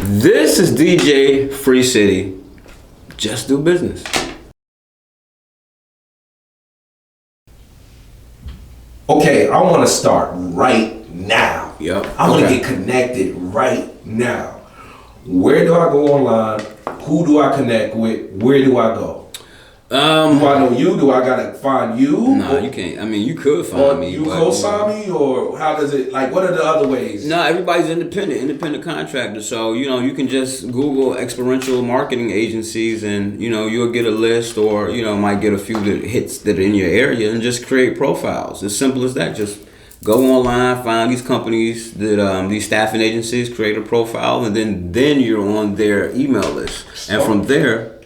This is DJ Freecity. Just do business. Okay, I want to start right now. Yep. I want to get connected right now. Where do I go online? Who do I connect with? Where do I go? Do I know you? Do I gotta find you? No, you can't. I mean, you could find me. You co-sign me, or how does it? Like, what are the other ways? No, everybody's independent contractor. So you can just Google experiential marketing agencies, and you'll get a list, or might get a few hits that are in your area, and just create profiles. As simple as that. Just go online, find these companies that these staffing agencies, create a profile, and then you're on their email list, and from there.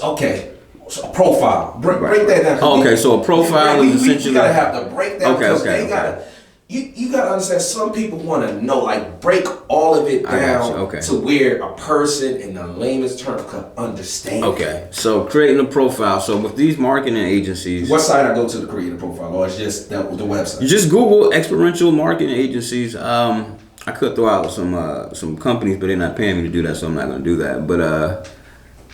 Okay. So a profile. Break that down. Okay, so a profile is essentially. We gotta have the breakdown. Okay. You gotta understand. Some people want to know, like, break all of it down to where a person in the lamest terms can understand. Okay, so creating a profile. So with these marketing agencies, what site I go to create a profile, or it's just the website? You just Google experiential marketing agencies. I could throw out some companies, but they're not paying me to do that, so I'm not gonna do that. But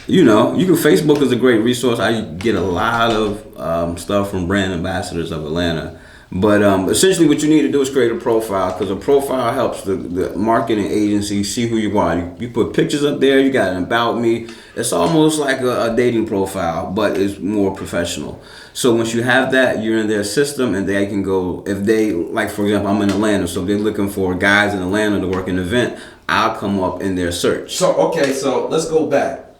you can. Facebook is a great resource. I get a lot of stuff from brand ambassadors of Atlanta. But essentially what you need to do is create a profile, because a profile helps the marketing agency see who you are. You put pictures up there, you got an about me. It's almost like a dating profile, but it's more professional. So once you have that, you're in their system, and they can go, if they, like for example, I'm in Atlanta, so if they're looking for guys in Atlanta to work an event, I'll come up in their search. So let's go back.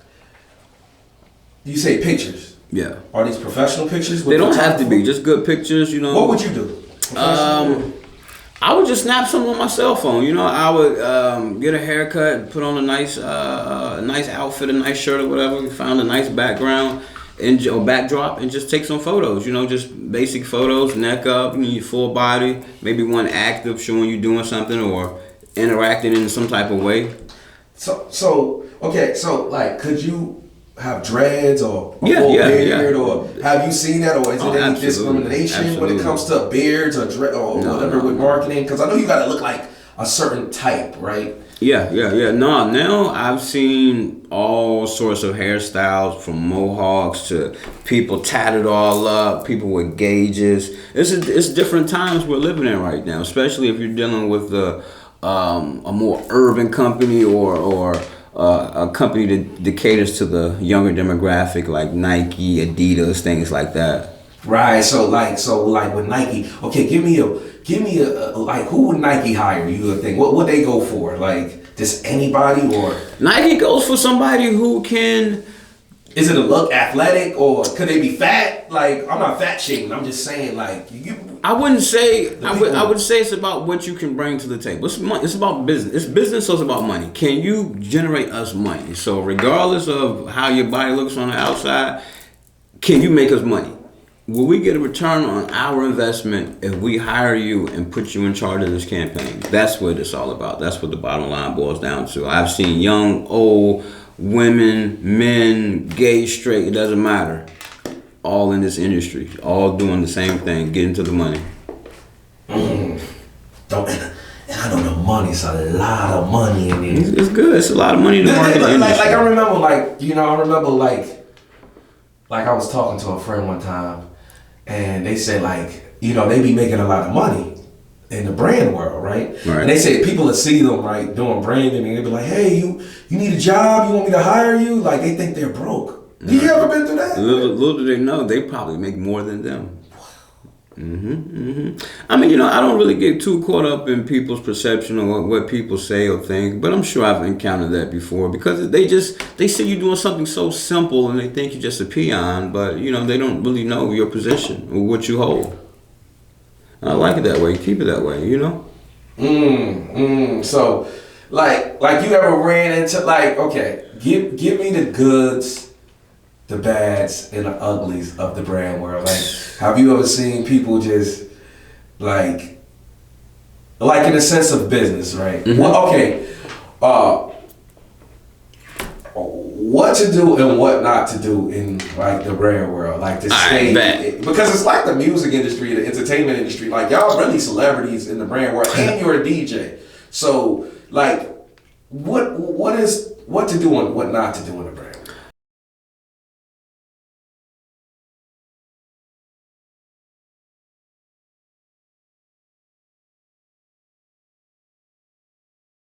You say pictures. Yeah. Are these professional pictures? They don't have to be. Just good pictures, What would you do? I would just snap some on my cell phone. I would get a haircut, put on a nice outfit, a nice shirt or whatever. Find a nice background or backdrop, and just take some photos. Just basic photos, neck up, your full body. Maybe one active, showing you doing something or interacting in some type of way. So like, could you have dreads or a full beard, or have you seen that, or is it any discrimination when it comes to beards or whatever with marketing? Because I know you got to look like a certain type, right? Yeah. No, now I've seen all sorts of hairstyles, from mohawks to people tatted all up, people with gauges. It's different times we're living in right now, especially if you're dealing with a more urban company or a company that caters to the younger demographic, like Nike, Adidas, things like that. Right. So like with Nike, okay, give me a like, who would Nike hire? You would think, what would they go for? Like, just anybody, or Nike goes for somebody who can. Is it a look athletic, or could they be fat? Like, I'm not fat shaming. I'm just saying, like, I wouldn't say. I would say it's about what you can bring to the table. It's about business. It's business, so it's about money. Can you generate us money? So regardless of how your body looks on the outside, can you make us money? Will we get a return on our investment if we hire you and put you in charge of this campaign? That's what it's all about. That's what the bottom line boils down to. I've seen young, old, women, men, gay, straight, it doesn't matter. All in this industry, all doing the same thing, getting to the money. And I know the money's a lot of money in it. It's good. It's a lot of money in the marketing industry. Like I remember, like I was talking to a friend one time, and they said, like, they be making a lot of money in the brand world, right? And they said people that see them, right, doing branding, and they be like, hey, you need a job? You want me to hire you? Like, they think they're broke. You ever been through that? Little do they know, they probably make more than them. I mean, I don't really get too caught up in people's perception or what people say or think, but I'm sure I've encountered that before, because they see you doing something so simple and they think you're just a peon, but they don't really know your position or what you hold. And I like it that way. Keep it that way, So, like you ever ran into, like, okay, give me the goods, the bads, and the uglies of the brand world. Like, have you ever seen people just like in the sense of business, right? What to do and what not to do in, like, the brand world, like to stay, because it's like the music industry, the entertainment industry. Like, y'all really celebrities in the brand world, and you're a DJ. So, like, what to do and what not to do in a brand?